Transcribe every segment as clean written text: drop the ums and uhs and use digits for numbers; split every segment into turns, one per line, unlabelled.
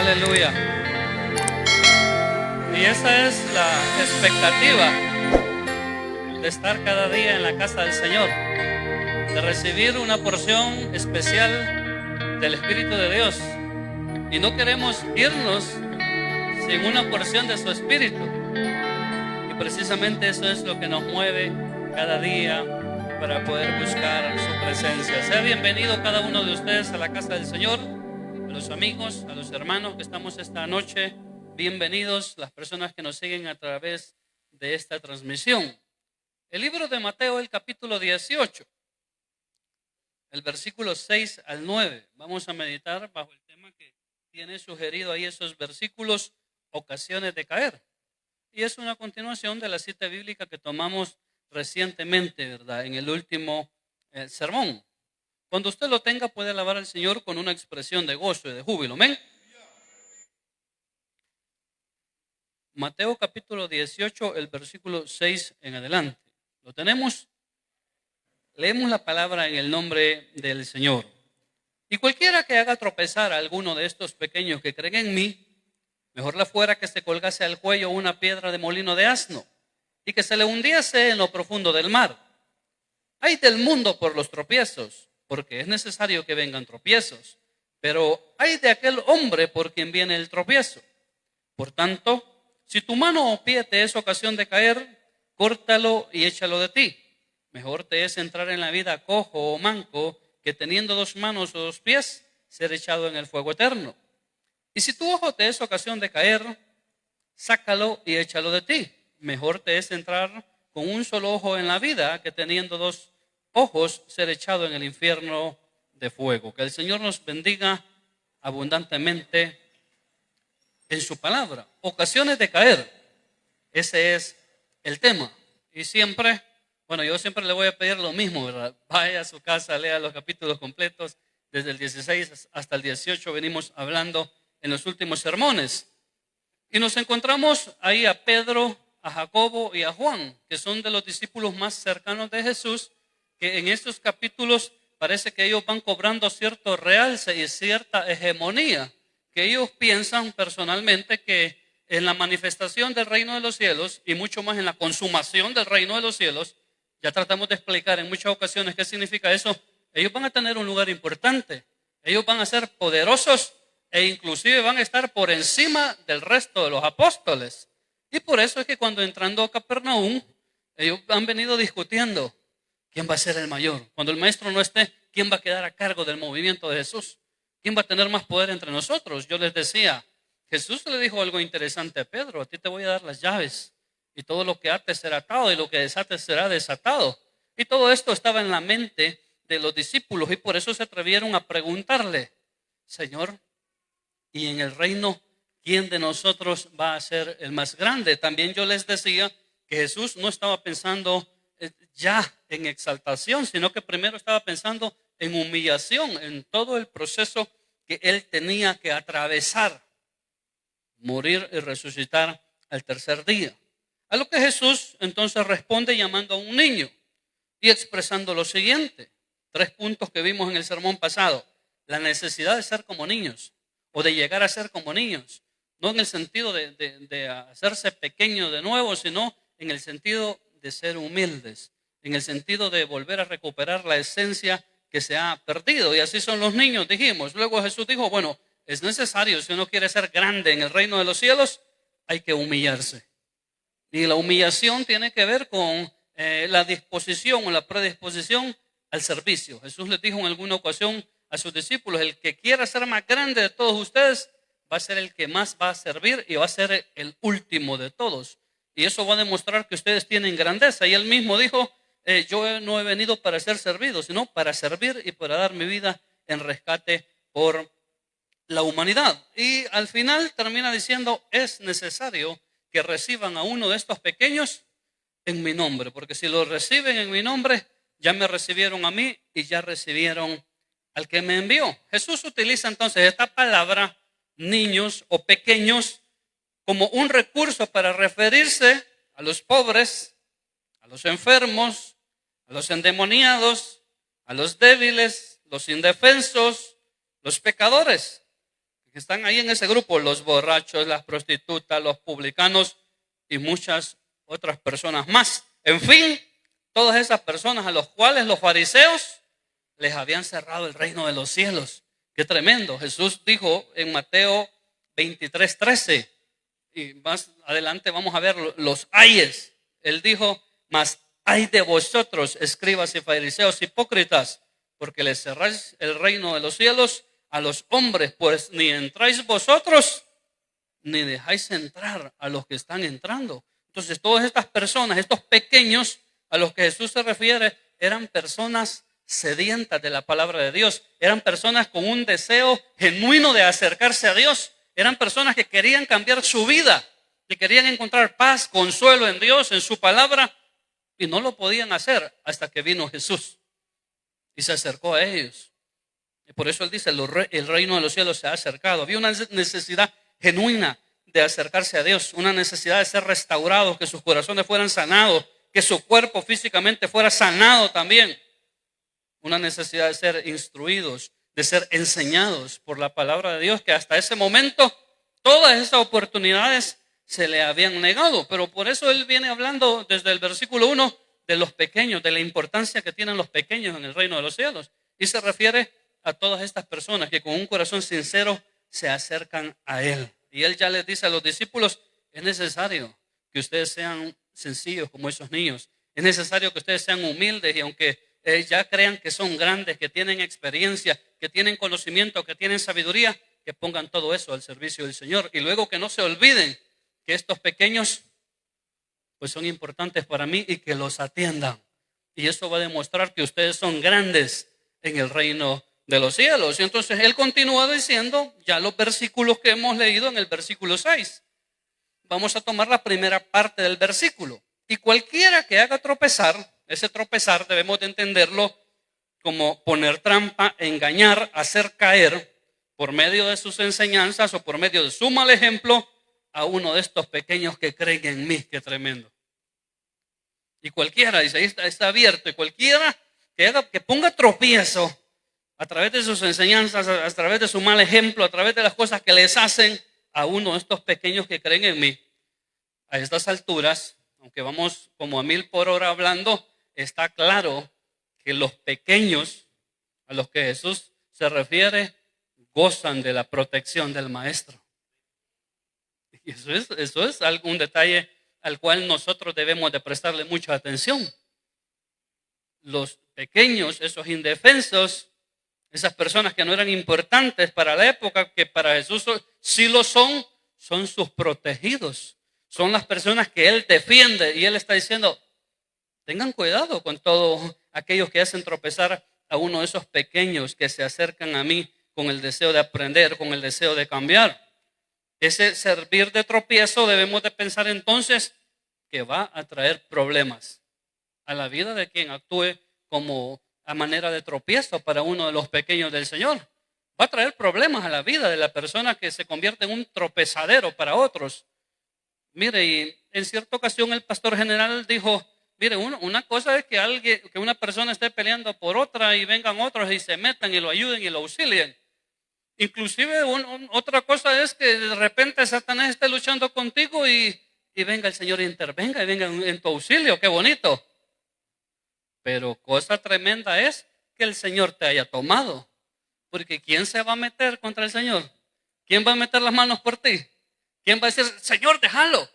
Aleluya. Y esa es la expectativa de estar cada día en la casa del Señor, de recibir una porción especial del Espíritu de Dios. Y no queremos irnos sin una porción de su Espíritu. Y precisamente eso es lo que nos mueve cada día para poder buscar su presencia. Sea bienvenido cada uno de ustedes a la casa del Señor, a los amigos, a los hermanos que estamos esta noche. Bienvenidos las personas que nos siguen a través de esta transmisión. El libro de Mateo, el capítulo 18, el versículo 6 al 9. Vamos a meditar bajo el tema que tiene sugerido ahí esos versículos, ocasiones de caer. Y es una continuación de la cita bíblica que tomamos recientemente, ¿verdad? En el último sermón. Cuando usted lo tenga, puede alabar al Señor con una expresión de gozo y de júbilo. Amén. Mateo capítulo 18, el versículo 6 en adelante. ¿Lo tenemos? Leemos la palabra en el nombre del Señor. Y cualquiera que haga tropezar a alguno de estos pequeños que creen en mí, mejor le fuera que se colgase al cuello una piedra de molino de asno y que se le hundiese en lo profundo del mar. Ay del mundo por los tropiezos, porque es necesario que vengan tropiezos, pero ay de aquel hombre por quien viene el tropiezo. Por tanto, si tu mano o pie te es ocasión de caer, córtalo y échalo de ti. Mejor te es entrar en la vida cojo o manco que teniendo dos manos o dos pies ser echado en el fuego eterno. Y si tu ojo te es ocasión de caer, sácalo y échalo de ti. Mejor te es entrar con un solo ojo en la vida que teniendo dos ojos ser echado en el infierno de fuego. Que el Señor nos bendiga abundantemente en su palabra. Ocasiones de caer. Ese es el tema. Y siempre, yo siempre le voy a pedir lo mismo, ¿verdad? Vaya a su casa, lea los capítulos completos. Desde el 16 hasta el 18 venimos hablando en los últimos sermones. Y nos encontramos ahí a Pedro, a Jacobo y a Juan, que son de los discípulos más cercanos de Jesús, que en estos capítulos parece que ellos van cobrando cierto realce y cierta hegemonía, que ellos piensan personalmente que en la manifestación del reino de los cielos y mucho más en la consumación del reino de los cielos, ya tratamos de explicar en muchas ocasiones qué significa eso, ellos van a tener un lugar importante, ellos van a ser poderosos e inclusive van a estar por encima del resto de los apóstoles. Y por eso es que cuando entrando a Capernaum, ellos han venido discutiendo quién va a ser el mayor. Cuando el maestro no esté, ¿quién va a quedar a cargo del movimiento de Jesús? ¿Quién va a tener más poder entre nosotros? Yo les decía, Jesús le dijo algo interesante a Pedro: a ti te voy a dar las llaves y todo lo que ates será atado y lo que desates será desatado. Y todo esto estaba en la mente de los discípulos y por eso se atrevieron a preguntarle: Señor, ¿y en el reino quién de nosotros va a ser el más grande? También yo les decía que Jesús no estaba pensando ya en exaltación, sino que primero estaba pensando en humillación, en todo el proceso que él tenía que atravesar, morir y resucitar al tercer día. A lo que Jesús entonces responde llamando a un niño y expresando lo siguiente: 3 puntos que vimos en el sermón pasado. La necesidad de ser como niños o de llegar a ser como niños, no en el sentido de hacerse pequeño de nuevo, sino en el sentido de ser humildes, en el sentido de volver a recuperar la esencia que se ha perdido. Y así son los niños, dijimos. Luego Jesús dijo, es necesario, si uno quiere ser grande en el reino de los cielos, hay que humillarse. Y la humillación tiene que ver con la disposición o la predisposición al servicio. Jesús les dijo en alguna ocasión a sus discípulos: el que quiera ser más grande de todos ustedes va a ser el que más va a servir y va a ser el último de todos. Y eso va a demostrar que ustedes tienen grandeza. Y él mismo dijo, yo no he venido para ser servido, sino para servir y para dar mi vida en rescate por la humanidad. Y al final termina diciendo, es necesario que reciban a uno de estos pequeños en mi nombre, porque si lo reciben en mi nombre, ya me recibieron a mí y ya recibieron al que me envió. Jesús utiliza entonces esta palabra, niños o pequeños, como un recurso para referirse a los pobres, a los enfermos, a los endemoniados, a los débiles, los indefensos, los pecadores. Están ahí en ese grupo los borrachos, las prostitutas, los publicanos y muchas otras personas más. En fin, todas esas personas a los cuales los fariseos les habían cerrado el reino de los cielos. Qué tremendo. Jesús dijo en Mateo 23:13, y más adelante vamos a ver los ayes. Él dijo: mas ay de vosotros, escribas y fariseos hipócritas, porque les cerráis el reino de los cielos a los hombres, pues ni entráis vosotros, ni dejáis entrar a los que están entrando. Entonces todas estas personas, estos pequeños a los que Jesús se refiere, eran personas sedientas de la palabra de Dios, eran personas con un deseo genuino de acercarse a Dios, eran personas que querían cambiar su vida, que querían encontrar paz, consuelo en Dios, en su palabra, y no lo podían hacer hasta que vino Jesús y se acercó a ellos. Y por eso él dice: el reino de los cielos se ha acercado. Había una necesidad genuina de acercarse a Dios, una necesidad de ser restaurados, que sus corazones fueran sanados, que su cuerpo físicamente fuera sanado también. Una necesidad de ser instruidos, de ser enseñados por la palabra de Dios, que hasta ese momento todas esas oportunidades se le habían negado. Pero por eso él viene hablando desde el versículo 1 de los pequeños, de la importancia que tienen los pequeños en el reino de los cielos. Y se refiere a todas estas personas que con un corazón sincero se acercan a él. Y él ya les dice a los discípulos: es necesario que ustedes sean sencillos como esos niños. Es necesario que ustedes sean humildes, y aunque ya crean que son grandes, que tienen experiencia, que tienen conocimiento, que tienen sabiduría, que pongan todo eso al servicio del Señor. Y luego que no se olviden que estos pequeños pues son importantes para mí, y que los atiendan. Y eso va a demostrar que ustedes son grandes en el reino de los cielos. Y entonces él continúa diciendo ya los versículos que hemos leído en el versículo 6. Vamos a tomar la primera parte del versículo. Y cualquiera que haga tropezar, ese tropezar debemos de entenderlo como poner trampa, engañar, hacer caer por medio de sus enseñanzas o por medio de su mal ejemplo a uno de estos pequeños que creen en mí. Qué tremendo. Y cualquiera, dice, ahí está abierto, y cualquiera que ponga tropiezo a través de sus enseñanzas, a través de su mal ejemplo, a través de las cosas que les hacen a uno de estos pequeños que creen en mí. A estas alturas, aunque vamos como a 1000 por hora hablando, está claro que los pequeños a los que Jesús se refiere gozan de la protección del Maestro. Y eso es algún detalle al cual nosotros debemos de prestarle mucha atención. Los pequeños, esos indefensos, esas personas que no eran importantes para la época, que para Jesús sí lo son sus protegidos. Son las personas que Él defiende, y Él está diciendo: tengan cuidado con todos aquellos que hacen tropezar a uno de esos pequeños que se acercan a mí con el deseo de aprender, con el deseo de cambiar. Ese servir de tropiezo debemos de pensar entonces que va a traer problemas a la vida de quien actúe como a manera de tropiezo para uno de los pequeños del Señor. Va a traer problemas a la vida de la persona que se convierte en un tropezadero para otros. Mire, y en cierta ocasión el pastor general dijo: mire, una cosa es que una persona esté peleando por otra y vengan otros y se metan y lo ayuden y lo auxilien. Inclusive otra cosa es que de repente Satanás esté luchando contigo y venga el Señor e intervenga y venga en tu auxilio. Qué bonito. Pero cosa tremenda es que el Señor te haya tomado. Porque ¿quién se va a meter contra el Señor? ¿Quién va a meter las manos por ti? ¿Quién va a decir: Señor, déjalo?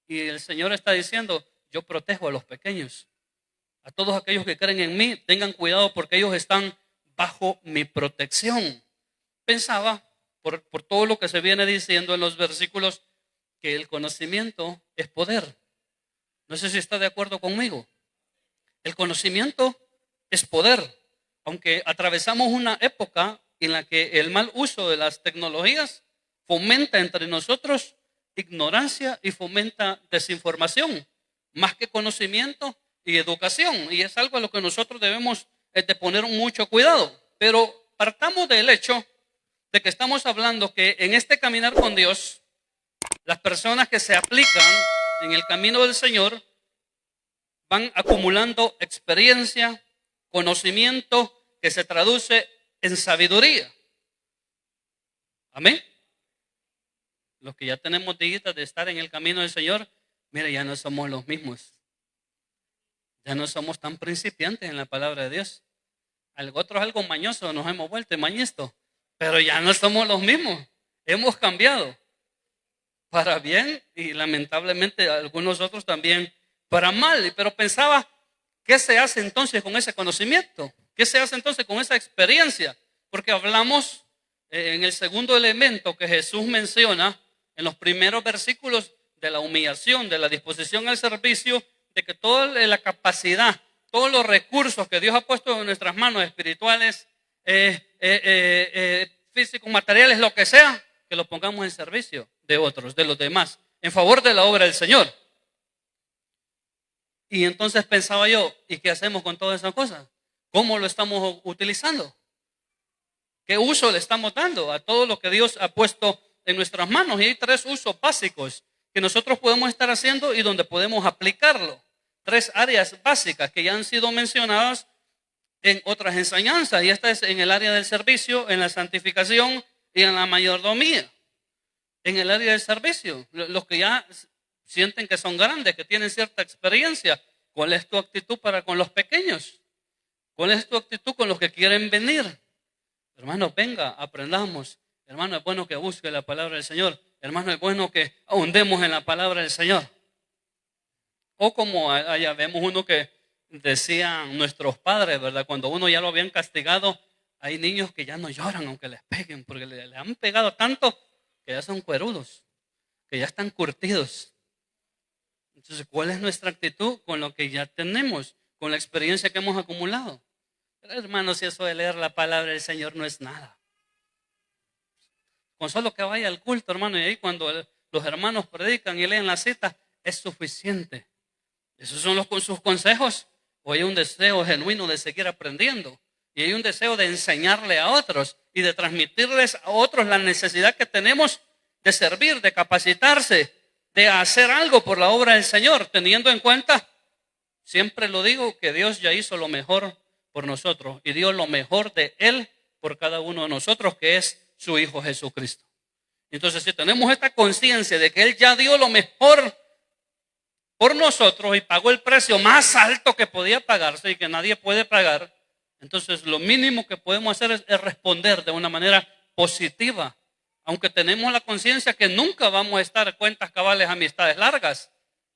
Y el Señor está diciendo: yo protejo a los pequeños. A todos aquellos que creen en mí, tengan cuidado porque ellos están bajo mi protección. Pensaba, por todo lo que se viene diciendo en los versículos, que el conocimiento es poder. No sé si está de acuerdo conmigo. El conocimiento es poder. Aunque atravesamos una época en la que el mal uso de las tecnologías fomenta entre nosotros ignorancia y fomenta desinformación, más que conocimiento y educación. Y es algo a lo que nosotros debemos de poner mucho cuidado. Pero partamos del hecho de que estamos hablando que en este caminar con Dios, las personas que se aplican en el camino del Señor van acumulando experiencia, conocimiento que se traduce en sabiduría. Amén. Los que ya tenemos días de estar en el camino del Señor, mire, ya no somos los mismos. Ya no somos tan principiantes en la palabra de Dios. Otros algo mañosos nos hemos vuelto mañitos, pero ya no somos los mismos. Hemos cambiado para bien y lamentablemente algunos otros también para mal. Pero pensaba, ¿qué se hace entonces con ese conocimiento? ¿Qué se hace entonces con esa experiencia? Porque hablamos en el segundo elemento que Jesús menciona en los primeros versículos de la humillación, de la disposición al servicio, de que toda la capacidad, todos los recursos que Dios ha puesto en nuestras manos espirituales, físicos, materiales, lo que sea, que lo pongamos en servicio de otros, de los demás, en favor de la obra del Señor. Y entonces pensaba yo, ¿y qué hacemos con todas esas cosas? ¿Cómo lo estamos utilizando? ¿Qué uso le estamos dando a todo lo que Dios ha puesto en nuestras manos? Y hay 3 usos básicos que nosotros podemos estar haciendo y donde podemos aplicarlo. 3 áreas básicas que ya han sido mencionadas en otras enseñanzas. Y esta es en el área del servicio, en la santificación y en la mayordomía. En el área del servicio, los que ya sienten que son grandes, que tienen cierta experiencia, ¿cuál es tu actitud para con los pequeños? ¿Cuál es tu actitud con los que quieren venir? Hermano, venga, aprendamos. Hermano, es bueno que busque la palabra del Señor. Hermano, es bueno que ahondemos en la palabra del Señor. O como allá vemos uno que decían nuestros padres, ¿verdad? Cuando uno ya lo habían castigado, hay niños que ya no lloran aunque les peguen, porque le han pegado tanto que ya son cuerudos, que ya están curtidos. Entonces, ¿cuál es nuestra actitud con lo que ya tenemos, con la experiencia que hemos acumulado? Pero, hermanos, si eso de leer la palabra del Señor no es nada. Con solo que vaya al culto, hermano, y ahí cuando los hermanos predican y leen la cita, es suficiente. Esos son sus consejos. O hay un deseo genuino de seguir aprendiendo. Y hay un deseo de enseñarle a otros y de transmitirles a otros la necesidad que tenemos de servir, de capacitarse, de hacer algo por la obra del Señor, teniendo en cuenta, siempre lo digo, que Dios ya hizo lo mejor por nosotros y dio lo mejor de Él por cada uno de nosotros, que es su Hijo Jesucristo. Entonces, si tenemos esta conciencia de que Él ya dio lo mejor por nosotros y pagó el precio más alto que podía pagarse y que nadie puede pagar, entonces lo mínimo que podemos hacer es responder de una manera positiva, aunque tenemos la conciencia que nunca vamos a estar cuentas cabales, amistades largas,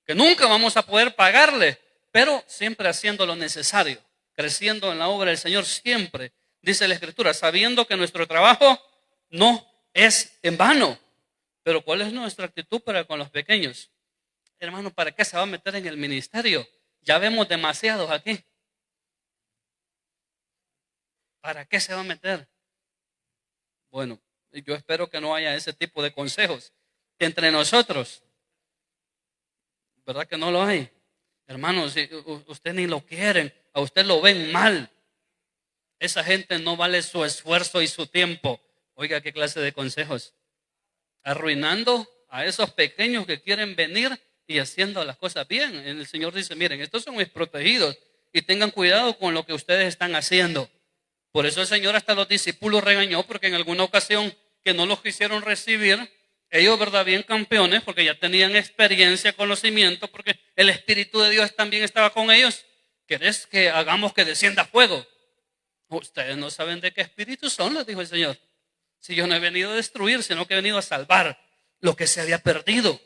que nunca vamos a poder pagarle, pero siempre haciendo lo necesario, creciendo en la obra del Señor siempre, dice la Escritura, sabiendo que nuestro trabajo no es en vano. Pero ¿cuál es nuestra actitud para con los pequeños? Hermano, ¿para qué se va a meter en el ministerio? Ya vemos demasiados aquí. ¿Para qué se va a meter? Bueno, yo espero que no haya ese tipo de consejos entre nosotros. ¿Verdad que no lo hay? Hermano, si usted ni lo quieren, a usted lo ven mal. Esa gente no vale su esfuerzo y su tiempo. Oiga, ¿qué clase de consejos? Arruinando a esos pequeños que quieren venir y haciendo las cosas bien. El Señor dice, miren, estos son mis protegidos y tengan cuidado con lo que ustedes están haciendo. Por eso el Señor hasta los discípulos regañó, porque en alguna ocasión que no los quisieron recibir, ellos, verdad, bien campeones, porque ya tenían experiencia, conocimiento, porque el Espíritu de Dios también estaba con ellos. ¿Querés que hagamos que descienda fuego? Ustedes no saben de qué espíritu son, les dijo el Señor. Si yo no he venido a destruir, sino que he venido a salvar lo que se había perdido.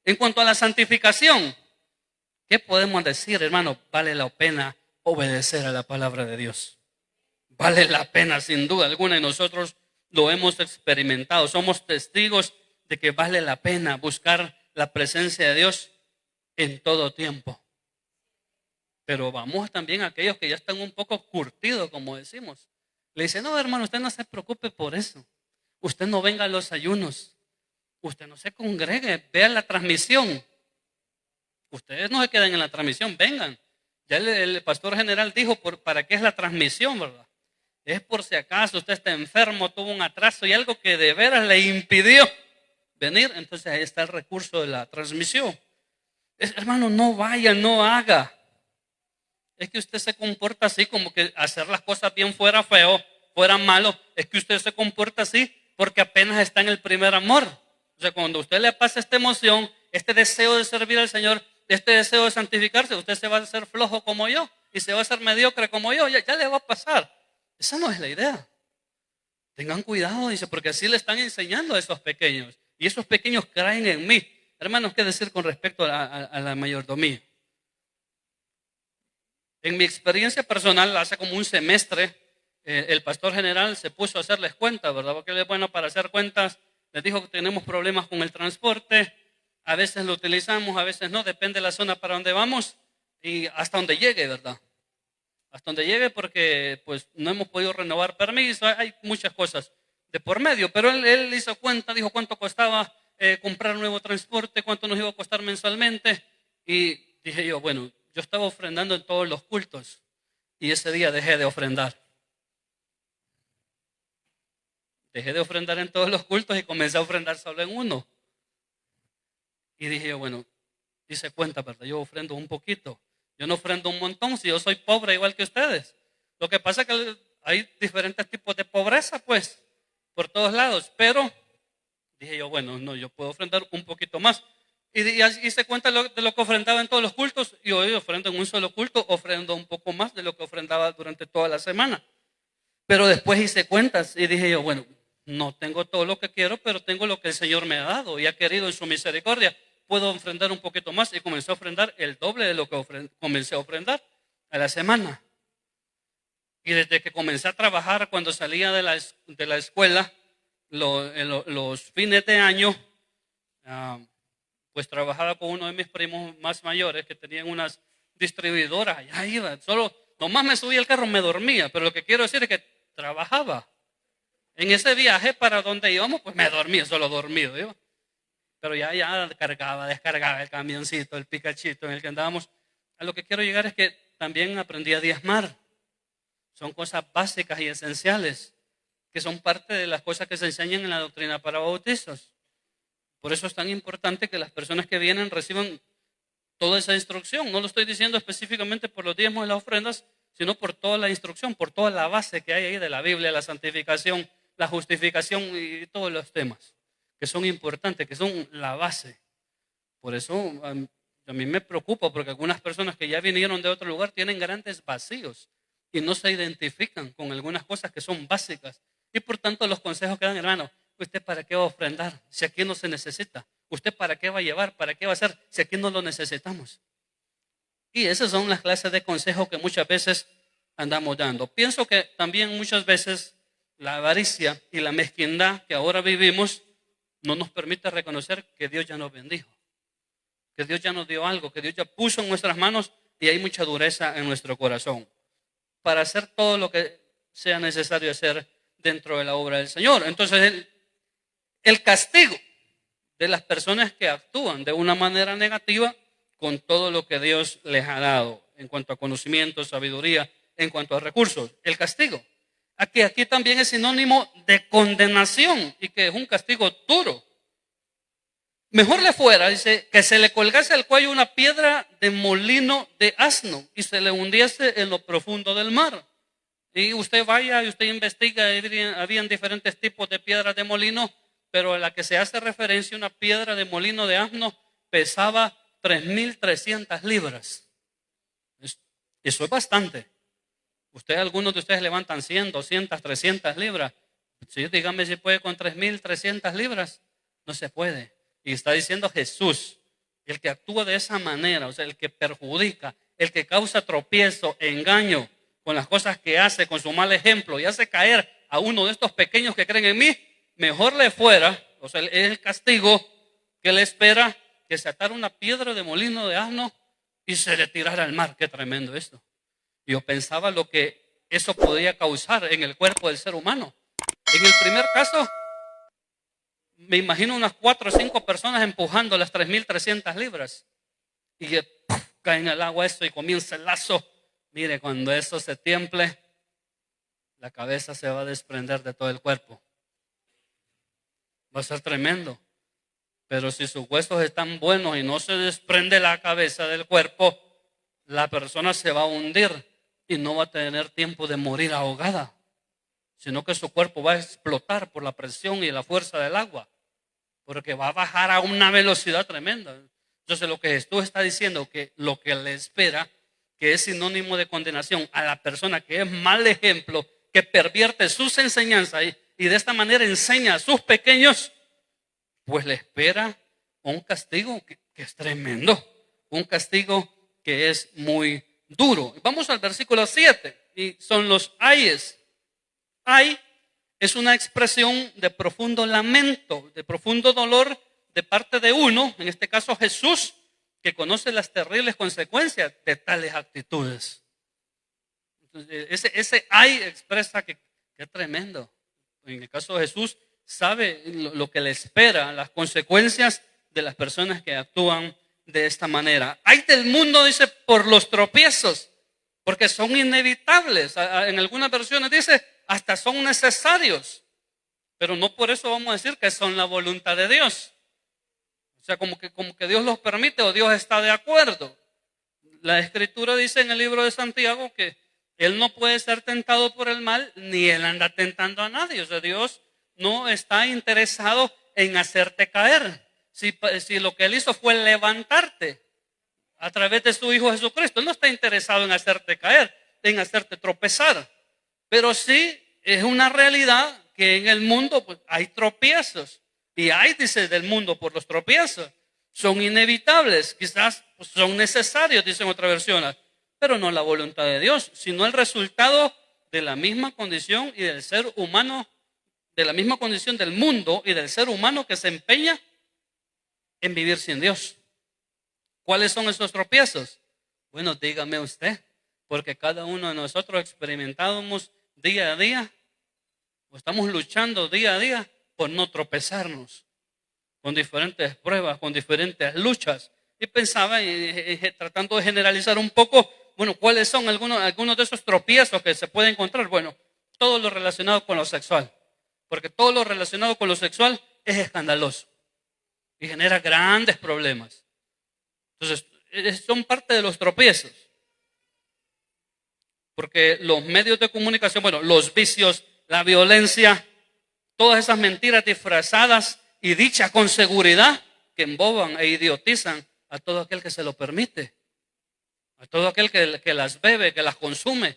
En cuanto a la santificación, ¿qué podemos decir, hermano? Vale la pena obedecer a la palabra de Dios. Vale la pena, sin duda alguna, y nosotros lo hemos experimentado. Somos testigos de que vale la pena buscar la presencia de Dios en todo tiempo. Pero vamos también a aquellos que ya están un poco curtidos, como decimos. Le dice, no, hermano, usted no se preocupe por eso. Usted no venga a los ayunos. Usted no se congregue, vea la transmisión. Ustedes no se queden en la transmisión, vengan. Ya el pastor general dijo para qué es la transmisión, ¿verdad? Es por si acaso usted está enfermo, tuvo un atraso y algo que de veras le impidió venir. Entonces ahí está el recurso de la transmisión. Hermano, no vaya, no haga. Es que usted se comporta así, como que hacer las cosas bien fuera feo, fuera malo. Es que usted se comporta así porque apenas está en el primer amor. O sea, cuando usted le pasa esta emoción, este deseo de servir al Señor, este deseo de santificarse, usted se va a hacer flojo como yo y se va a hacer mediocre como yo, ya le va a pasar. Esa no es la idea. Tengan cuidado, dice, porque así le están enseñando a esos pequeños. Y esos pequeños creen en mí. Hermanos, ¿qué decir con respecto a la mayordomía? En mi experiencia personal, hace como un semestre, el pastor general se puso a hacerles cuentas, ¿verdad? Porque él es bueno para hacer cuentas. Les dijo que tenemos problemas con el transporte. A veces lo utilizamos, a veces no. Depende de la zona para donde vamos y hasta donde llegue, ¿verdad? Hasta donde llegue, porque pues no hemos podido renovar permiso. Hay muchas cosas de por medio. Pero él hizo cuenta, dijo cuánto costaba comprar un nuevo transporte, cuánto nos iba a costar mensualmente. Y dije yo, bueno, yo estaba ofrendando en todos los cultos y ese día dejé de ofrendar. Dejé de ofrendar en todos los cultos y comencé a ofrendar solo en uno. Y dije yo, bueno, hice cuenta, ¿verdad? Yo ofrendo un poquito. Yo no ofrendo un montón si yo soy pobre igual que ustedes. Lo que pasa es que hay diferentes tipos de pobreza, pues, por todos lados. Pero dije yo, bueno, no, yo puedo ofrendar un poquito más. Y hice cuenta de lo que ofrendaba en todos los cultos. Y hoy ofrendo en un solo culto, ofrendo un poco más de lo que ofrendaba durante toda la semana. Pero después hice cuentas y dije yo, bueno, no tengo todo lo que quiero, pero tengo lo que el Señor me ha dado y ha querido en su misericordia. Puedo ofrendar un poquito más y comencé a ofrendar el doble de lo que comencé a ofrendar a la semana. Y desde que comencé a trabajar, cuando salía de la escuela, los fines de año, pues trabajaba con uno de mis primos más mayores que tenían unas distribuidoras. Allá iba, solo, nomás me subía al carro, me dormía, pero lo que quiero decir es que trabajaba. En ese viaje para donde íbamos, pues me dormía, solo dormido, ¿sí? Pero ya descargaba el camioncito, el picachito en el que andábamos. A lo que quiero llegar es que también aprendí a diezmar. Son cosas básicas y esenciales que son parte de las cosas que se enseñan en la doctrina para bautizos. Por eso es tan importante que las personas que vienen reciban toda esa instrucción. No lo estoy diciendo específicamente por los diezmos y las ofrendas, sino por toda la instrucción, por toda la base que hay ahí de la Biblia, la santificación, la justificación y todos los temas que son importantes, que son la base. Por eso a mí me preocupa, porque algunas personas que ya vinieron de otro lugar tienen grandes vacíos y no se identifican con algunas cosas que son básicas. Y por tanto los consejos que dan, hermano, ¿usted para qué va a ofrendar si aquí no se necesita? ¿Usted para qué va a llevar? ¿Para qué va a hacer si aquí no lo necesitamos? Y esas son las clases de consejos que muchas veces andamos dando. Pienso que también muchas veces la avaricia y la mezquindad que ahora vivimos no nos permite reconocer que Dios ya nos bendijo, que Dios ya nos dio algo, que Dios ya puso en nuestras manos y hay mucha dureza en nuestro corazón para hacer todo lo que sea necesario hacer dentro de la obra del Señor. Entonces el castigo de las personas que actúan de una manera negativa con todo lo que Dios les ha dado en cuanto a conocimiento, sabiduría, en cuanto a recursos, el castigo. Aquí también es sinónimo de condenación y que es un castigo duro. Mejor le fuera, dice, que se le colgase al cuello una piedra de molino de asno y se le hundiese en lo profundo del mar. Y usted vaya y usted investiga, habían diferentes tipos de piedras de molino, pero a la que se hace referencia, una piedra de molino de asno pesaba 3.300 libras. Eso es bastante. Algunos de ustedes levantan 100, 200, 300 libras. Sí, dígame si puede con 3.300 libras. No se puede. Y está diciendo Jesús, el que actúa de esa manera, o sea, el que perjudica, el que causa tropiezo, engaño con las cosas que hace, con su mal ejemplo y hace caer a uno de estos pequeños que creen en mí, mejor le fuera, o sea, es el castigo que le espera, que se atara una piedra de molino de asno y se le tirara al mar. Qué tremendo esto. Yo pensaba lo que eso podía causar en el cuerpo del ser humano. En el primer caso, me imagino unas 4 o 5 personas empujando las 3.300 libras y que cae en el agua eso y comienza el lazo. Mire, cuando eso se tiemple, la cabeza se va a desprender de todo el cuerpo. Va a ser tremendo. Pero si sus huesos están buenos y no se desprende la cabeza del cuerpo, la persona se va a hundir y no va a tener tiempo de morir ahogada. sino que su cuerpo va a explotar por la presión y la fuerza del agua, porque va a bajar a una velocidad tremenda. Entonces lo que Jesús está diciendo, que lo que le espera, que es sinónimo de condenación a la persona que es mal ejemplo, que pervierte sus enseñanzas y de esta manera enseña a sus pequeños, pues le espera un castigo que es tremendo, un castigo que es muy duro. Vamos al versículo 7 y son los ayes. Ay es una expresión de profundo lamento, de profundo dolor de parte de uno, en este caso Jesús, que conoce las terribles consecuencias de tales actitudes. Entonces, ese ay expresa que es tremendo. En el caso de Jesús, sabe lo que le espera, las consecuencias de las personas que actúan de esta manera. Ay del mundo, dice, por los tropiezos, porque son inevitables. En algunas versiones dice, hasta son necesarios, pero no por eso vamos a decir que son la voluntad de Dios. O sea, como que Dios los permite o Dios está de acuerdo. La Escritura dice en el libro de Santiago que Él no puede ser tentado por el mal, ni Él anda tentando a nadie. O sea, Dios no está interesado en hacerte caer. Si lo que Él hizo fue levantarte a través de su Hijo Jesucristo, Él no está interesado en hacerte caer, en hacerte tropezar. Pero sí es una realidad que en el mundo pues, hay tropiezos. Y hay, dice, del mundo por los tropiezos. Son inevitables, quizás pues, son necesarios, dicen otras versiones, pero no la voluntad de Dios, sino el resultado de la misma condición y del ser humano, de la misma condición del mundo y del ser humano que se empeña en vivir sin Dios. ¿Cuáles son esos tropiezos? Bueno, dígame usted, porque cada uno de nosotros experimentamos día a día, o estamos luchando día a día por no tropezarnos con diferentes pruebas, con diferentes luchas. Y pensaba, tratando de generalizar un poco, bueno, ¿cuáles son algunos de esos tropiezos que se pueden encontrar? Bueno, todo lo relacionado con lo sexual, porque todo lo relacionado con lo sexual es escandaloso y genera grandes problemas. Entonces, son parte de los tropiezos. Porque los medios de comunicación, bueno, los vicios, la violencia, todas esas mentiras disfrazadas y dichas con seguridad que emboban e idiotizan a todo aquel que se lo permite, a todo aquel que las bebe, que las consume.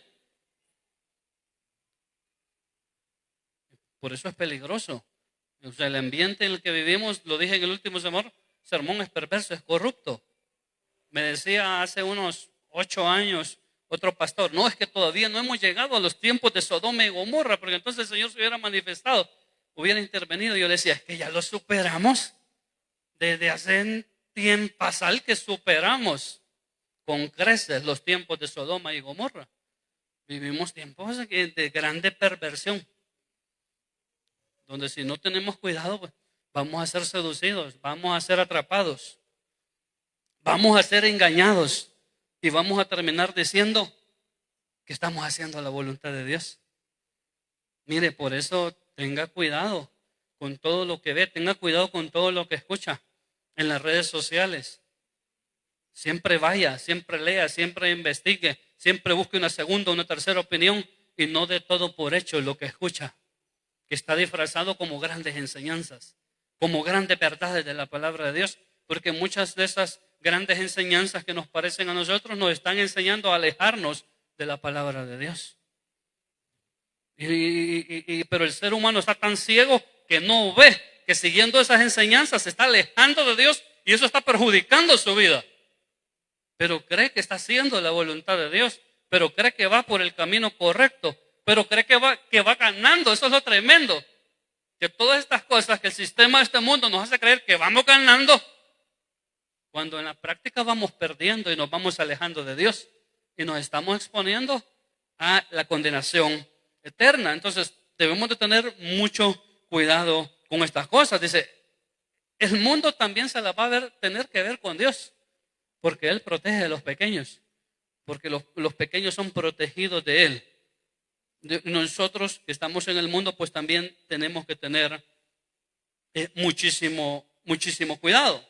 Por eso es peligroso. O sea, el ambiente en el que vivimos, lo dije en el último sermón, es perverso, es corrupto. Me decía hace unos 8 años otro pastor, no, es que todavía no hemos llegado a los tiempos de Sodoma y Gomorra, porque entonces el Señor se hubiera manifestado, hubiera intervenido. Yo le decía, es que ya lo superamos. Desde hace tiempasal que superamos con creces los tiempos de Sodoma y Gomorra. Vivimos tiempos de grande perversión, donde si no tenemos cuidado, pues, vamos a ser seducidos, vamos a ser atrapados, vamos a ser engañados y vamos a terminar diciendo que estamos haciendo la voluntad de Dios. Mire, por eso tenga cuidado con todo lo que ve, tenga cuidado con todo lo que escucha en las redes sociales. Siempre vaya, siempre lea, siempre investigue, siempre busque una segunda, una tercera opinión y no dé todo por hecho lo que escucha, que está disfrazado como grandes enseñanzas, como grandes verdades de la palabra de Dios, porque muchas de esas grandes enseñanzas que nos parecen a nosotros nos están enseñando a alejarnos de la palabra de Dios. Pero el ser humano está tan ciego que no ve que siguiendo esas enseñanzas se está alejando de Dios y eso está perjudicando su vida. Pero cree que está haciendo la voluntad de Dios, pero cree que va por el camino correcto, pero cree que va ganando. Eso es lo tremendo, que todas estas cosas que el sistema de este mundo nos hace creer que vamos ganando, cuando en la práctica vamos perdiendo y nos vamos alejando de Dios y nos estamos exponiendo a la condenación eterna. Entonces debemos de tener mucho cuidado con estas cosas. Dice, el mundo también se la va a tener que ver con Dios, porque Él protege a los pequeños, porque los pequeños son protegidos de Él. Nosotros que estamos en el mundo, pues también tenemos que tener muchísimo cuidado.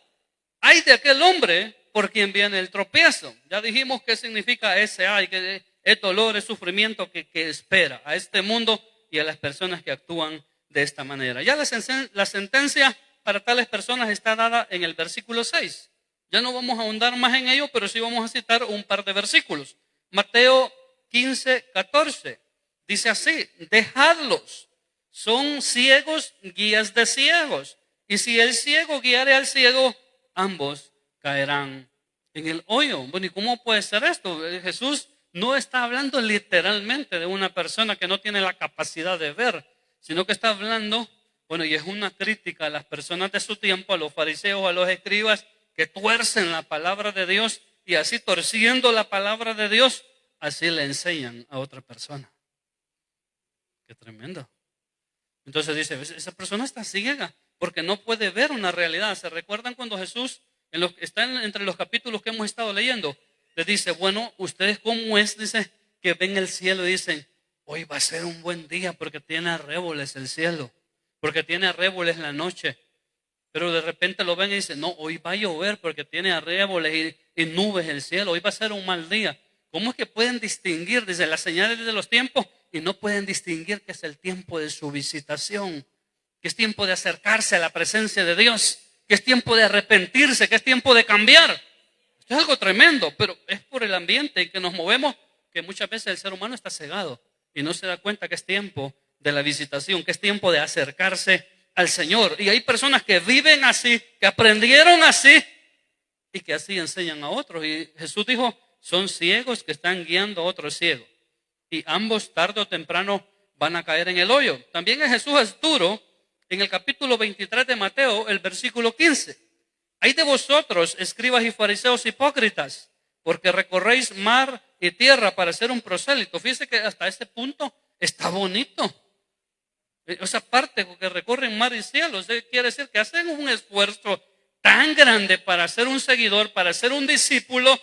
Hay de aquel hombre por quien viene el tropiezo. Ya dijimos qué significa ese ay, que es dolor, es sufrimiento que espera a este mundo y a las personas que actúan de esta manera. Ya la sentencia para tales personas está dada en el versículo 6. Ya no vamos a ahondar más en ello, pero sí vamos a citar un par de versículos. Mateo 15:14 dice así: dejadlos, son ciegos, guías de ciegos. Y si el ciego guiare al ciego, ambos caerán en el hoyo. Bueno, ¿y cómo puede ser esto? Jesús no está hablando literalmente de una persona que no tiene la capacidad de ver, sino que está hablando, bueno, y es una crítica a las personas de su tiempo, a los fariseos, a los escribas, que tuercen la palabra de Dios y así torciendo la palabra de Dios, así le enseñan a otra persona. Qué tremendo. Entonces dice, esa persona está ciega porque no puede ver una realidad. ¿Se recuerdan cuando Jesús, está entre los capítulos que hemos estado leyendo, les dice, bueno, ustedes cómo es, dice, que ven el cielo y dicen, hoy va a ser un buen día porque tiene arréboles el cielo, porque tiene arréboles la noche. Pero de repente lo ven y dicen, no, hoy va a llover porque tiene arréboles y nubes el cielo, hoy va a ser un mal día. ¿Cómo es que pueden distinguir, dice, las señales de los tiempos y no pueden distinguir que es el tiempo de su visitación, que es tiempo de acercarse a la presencia de Dios, que es tiempo de arrepentirse, que es tiempo de cambiar? Esto es algo tremendo, pero es por el ambiente en que nos movemos que muchas veces el ser humano está cegado y no se da cuenta que es tiempo de la visitación, que es tiempo de acercarse al Señor. Y hay personas que viven así, que aprendieron así y que así enseñan a otros. Y Jesús dijo, son ciegos que están guiando a otros ciegos. Y ambos tarde o temprano van a caer en el hoyo. También Jesús es duro en el capítulo 23 de Mateo, el versículo 15. Hay de vosotros, escribas y fariseos hipócritas, porque recorréis mar y tierra para ser un prosélito. Fíjese que hasta ese punto está bonito. Esa parte que recorren mar y cielo, quiere decir que hacen un esfuerzo tan grande para ser un seguidor, para ser un discípulo.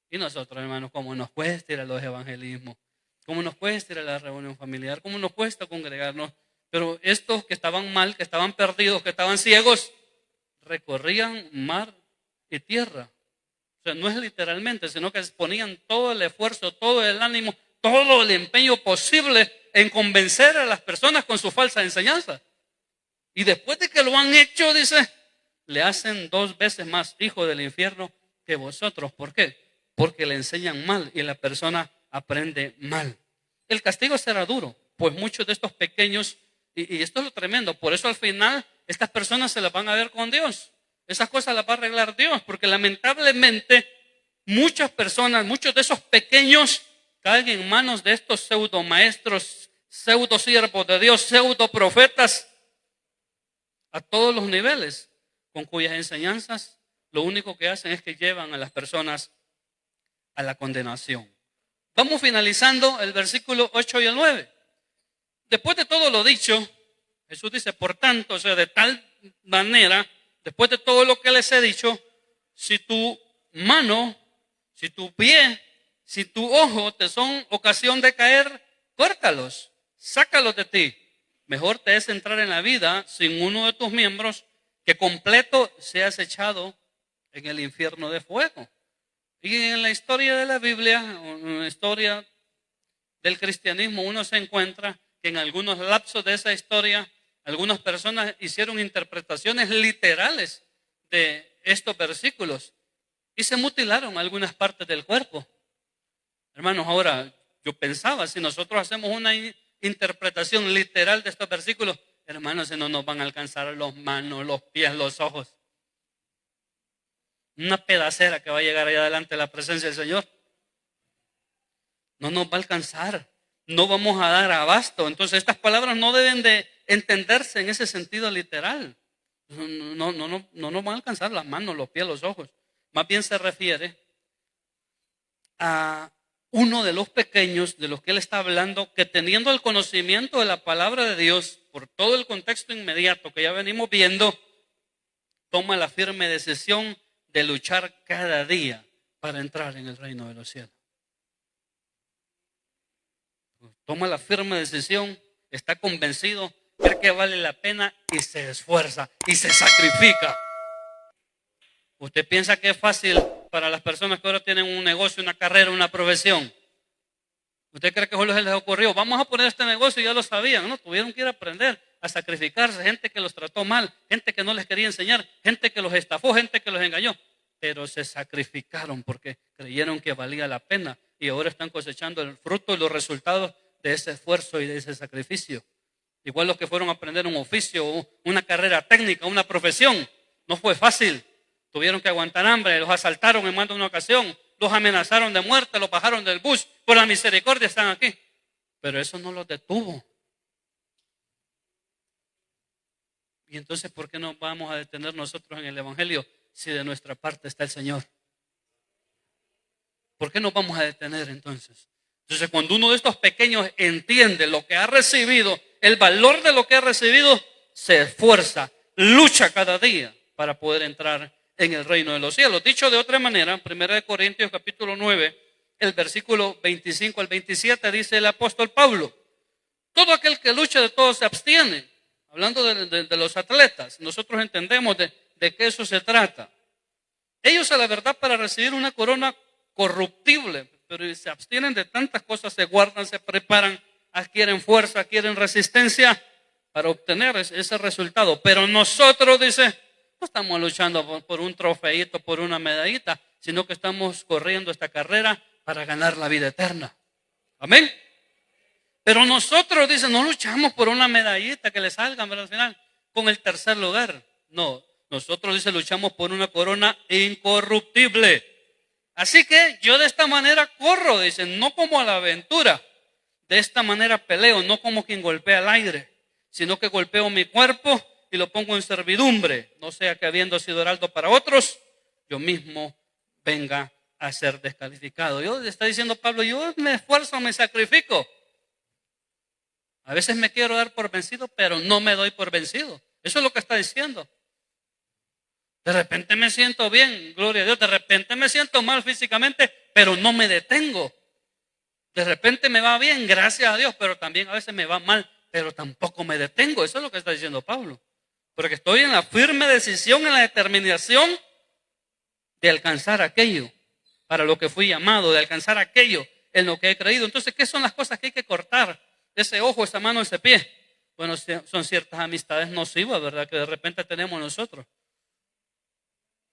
Y nosotros, hermanos, ¿cómo nos cuesta ir a los evangelismos? ¿Cómo nos cuesta ir a la reunión familiar? ¿Cómo nos cuesta congregarnos? Pero estos que estaban mal, que estaban perdidos, que estaban ciegos, recorrían mar y tierra. O sea, no es literalmente, sino que ponían todo el esfuerzo, todo el ánimo, todo el empeño posible en convencer a las personas con su falsa enseñanza. Y después de que lo han hecho, dice, le hacen 2 veces más hijo del infierno que vosotros. ¿Por qué? Porque le enseñan mal y la persona aprende mal. El castigo será duro, pues muchos de estos pequeños, y esto es lo tremendo, por eso al final estas personas se las van a ver con Dios. Esas cosas las va a arreglar Dios, porque lamentablemente muchas personas, muchos de esos pequeños caen en manos de estos pseudo maestros, pseudo siervos de Dios, pseudo profetas a todos los niveles, con cuyas enseñanzas lo único que hacen es que llevan a las personas a la condenación. Vamos finalizando el versículo 8 y el 9. Después de todo lo dicho, Jesús dice, por tanto, o sea, de tal manera, después de todo lo que les he dicho, si tu mano, si tu pie, si tu ojo te son ocasión de caer, córtalos, sácalos de ti. Mejor te es entrar en la vida sin uno de tus miembros que completo seas echado en el infierno de fuego. Y en la historia de la Biblia, en la historia del cristianismo, uno se encuentra que en algunos lapsos de esa historia, algunas personas hicieron interpretaciones literales de estos versículos y se mutilaron algunas partes del cuerpo. Hermanos, ahora yo pensaba, si nosotros hacemos una interpretación literal de estos versículos, hermanos, se no nos van a alcanzar las manos, los pies, los ojos. Una pedacera que va a llegar allá adelante a la presencia del Señor. No nos va a alcanzar. No vamos a dar abasto. Entonces estas palabras no deben de entenderse en ese sentido literal. No nos van a alcanzar las manos, los pies, los ojos. Más bien se refiere a uno de los pequeños de los que él está hablando, que teniendo el conocimiento de la palabra de Dios, por todo el contexto inmediato que ya venimos viendo, toma la firme decisión de luchar cada día para entrar en el reino de los cielos. Toma la firme decisión, está convencido, cree que vale la pena y se esfuerza y se sacrifica. ¿Usted piensa que es fácil para las personas que ahora tienen un negocio, una carrera, una profesión? ¿Usted cree que solo se les ocurrió? Vamos a poner este negocio y ya lo sabían. No, tuvieron que ir a aprender a sacrificarse. Gente que los trató mal, gente que no les quería enseñar, gente que los estafó, gente que los engañó. Pero se sacrificaron porque creyeron que valía la pena y ahora están cosechando el fruto y los resultados de ese esfuerzo y de ese sacrificio. Igual los que fueron a aprender un oficio, una carrera técnica, una profesión, no fue fácil. Tuvieron que aguantar hambre, los asaltaron en más de una ocasión, los amenazaron de muerte, los bajaron del bus. Por la misericordia están aquí. Pero eso no los detuvo. Y entonces, ¿por qué no vamos a detener nosotros en el Evangelio si de nuestra parte está el Señor? ¿Por qué nos vamos a detener entonces? Entonces, cuando uno de estos pequeños entiende lo que ha recibido, el valor de lo que ha recibido, se esfuerza, lucha cada día para poder entrar en el reino de los cielos. Dicho de otra manera, 1 Corintios capítulo 9, el versículo 25 al 27, dice el apóstol Pablo: todo aquel que lucha de todo se abstiene. Hablando de los atletas, nosotros entendemos de qué eso se trata. Ellos a la verdad para recibir una corona corruptible, pero se abstienen de tantas cosas, se guardan, se preparan, adquieren fuerza, adquieren resistencia para obtener ese resultado. Pero nosotros, dice, no estamos luchando por un trofeito, por una medallita, sino que estamos corriendo esta carrera para ganar la vida eterna. Amén. Pero nosotros, dice, no luchamos por una medallita que le salga al final con el tercer lugar. No, nosotros, dice, luchamos por una corona incorruptible. Así que yo de esta manera corro, dice, no como a la aventura. De esta manera peleo, no como quien golpea el aire, sino que golpeo mi cuerpo y lo pongo en servidumbre. No sea que habiendo sido heraldo para otros, yo mismo venga a ser descalificado. Yo, está diciendo Pablo, yo me esfuerzo, me sacrifico. A veces me quiero dar por vencido, pero no me doy por vencido. Eso es lo que está diciendo. De repente me siento bien, gloria a Dios. De repente me siento mal físicamente, pero no me detengo. De repente me va bien, gracias a Dios, pero también a veces me va mal, pero tampoco me detengo. Eso es lo que está diciendo Pablo. Porque estoy en la firme decisión, en la determinación de alcanzar aquello para lo que fui llamado, de alcanzar aquello en lo que he creído. Entonces, ¿qué son las cosas que hay que cortar? Ese ojo, esa mano, ese pie. Bueno, son ciertas amistades nocivas, ¿verdad? Que de repente tenemos nosotros.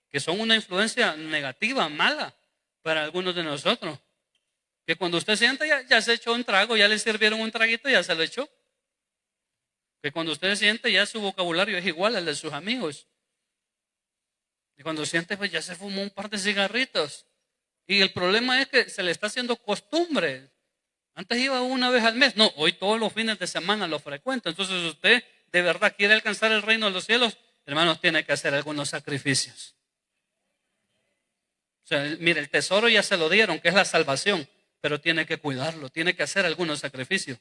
Que son una influencia negativa, mala para algunos de nosotros. Que cuando usted sienta ya se echó un trago, ya le sirvieron un traguito, ya se lo echó. Que cuando usted siente ya su vocabulario es igual al de sus amigos. Y cuando siente pues ya se fumó un par de cigarritos. Y el problema es que se le está haciendo costumbre. Antes iba una vez al mes, no, hoy todos los fines de semana lo frecuenta. Entonces usted de verdad quiere alcanzar el reino de los cielos, hermanos, tiene que hacer algunos sacrificios. O sea, mire, el tesoro ya se lo dieron, que es la salvación, pero tiene que cuidarlo, tiene que hacer algunos sacrificios.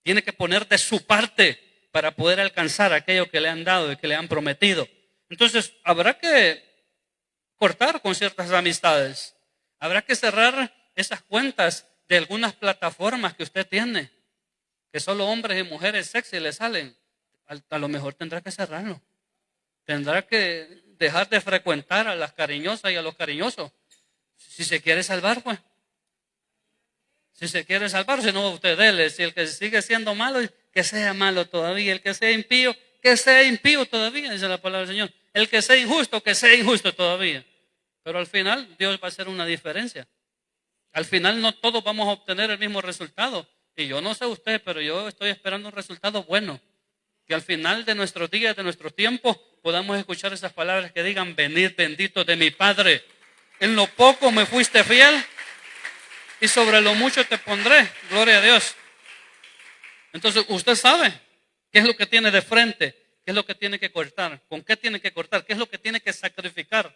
Tiene que poner de su parte para poder alcanzar aquello que le han dado y que le han prometido. Entonces, habrá que cortar con ciertas amistades. Habrá que cerrar esas cuentas de algunas plataformas que usted tiene, que solo hombres y mujeres sexy le salen. A lo mejor tendrá que cerrarlo. Tendrá que dejar de frecuentar a las cariñosas y a los cariñosos. Si se quiere salvar, pues. Si se quiere salvar, si no, usted dele. Si el que sigue siendo malo, que sea malo todavía. El que sea impío, que sea impío todavía, dice la palabra del Señor. El que sea injusto, que sea injusto todavía. Pero al final, Dios va a hacer una diferencia. Al final no todos vamos a obtener el mismo resultado. Y yo no sé usted, pero yo estoy esperando un resultado bueno. Que al final de nuestros días, de nuestros tiempos, podamos escuchar esas palabras que digan: venid bendito de mi Padre. En lo poco me fuiste fiel y sobre lo mucho te pondré. Gloria a Dios. Entonces usted sabe qué es lo que tiene de frente, qué es lo que tiene que cortar, con qué tiene que cortar, qué es lo que tiene que sacrificar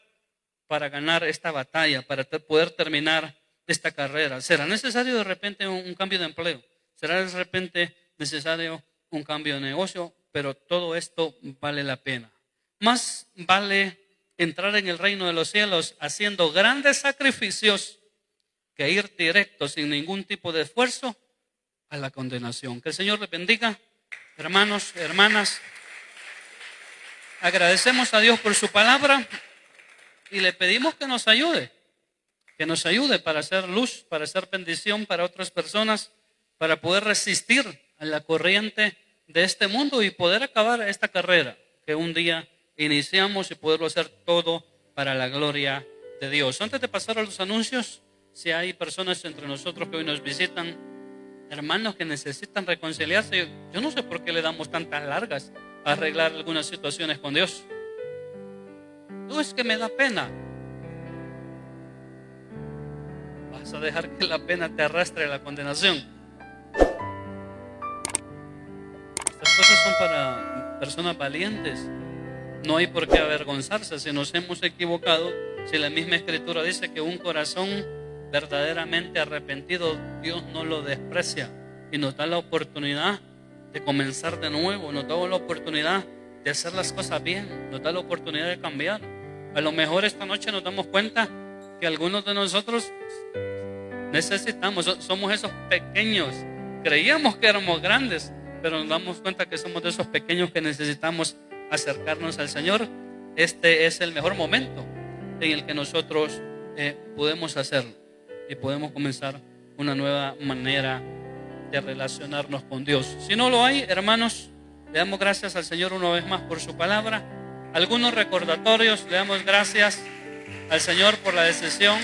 para ganar esta batalla, para poder terminar esta carrera. ¿Será necesario de repente un cambio de empleo? ¿Será de repente necesario un cambio de negocio? Pero todo esto vale la pena. Más vale entrar en el reino de los cielos haciendo grandes sacrificios que ir directo sin ningún tipo de esfuerzo a la condenación. Que el Señor les bendiga, hermanos, hermanas. Agradecemos a Dios por su palabra y le pedimos que nos ayude que nos ayude para hacer luz, para hacer bendición para otras personas, para poder resistir a la corriente de este mundo y poder acabar esta carrera que un día iniciamos y poderlo hacer todo para la gloria de Dios. Antes de pasar a los anuncios, si hay personas entre nosotros que hoy nos visitan, hermanos que necesitan reconciliarse, yo no sé por qué le damos tantas largas a arreglar algunas situaciones con Dios. No, es que me da pena. Vas a dejar que la pena te arrastre a la condenación. Estas cosas son para personas valientes. No hay por qué avergonzarse si nos hemos equivocado, si la misma Escritura dice que un corazón verdaderamente arrepentido Dios no lo desprecia y nos da la oportunidad de comenzar de nuevo, nos da la oportunidad de hacer las cosas bien, nos da la oportunidad de cambiar. A lo mejor esta noche nos damos cuenta que algunos de nosotros somos esos pequeños, creíamos que éramos grandes, pero nos damos cuenta que somos de esos pequeños que necesitamos acercarnos al Señor. Este es el mejor momento en el que nosotros podemos hacerlo y podemos comenzar una nueva manera de relacionarnos con Dios. Si no lo hay, hermanos, le damos gracias al Señor una vez más por su palabra. Algunos recordatorios: le damos gracias al Señor por la decisión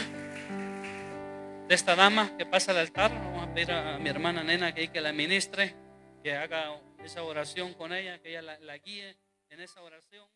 de esta dama que pasa al altar. Vamos a pedir a mi hermana Nena que la ministre, que haga esa oración con ella, que ella la guíe en esa oración.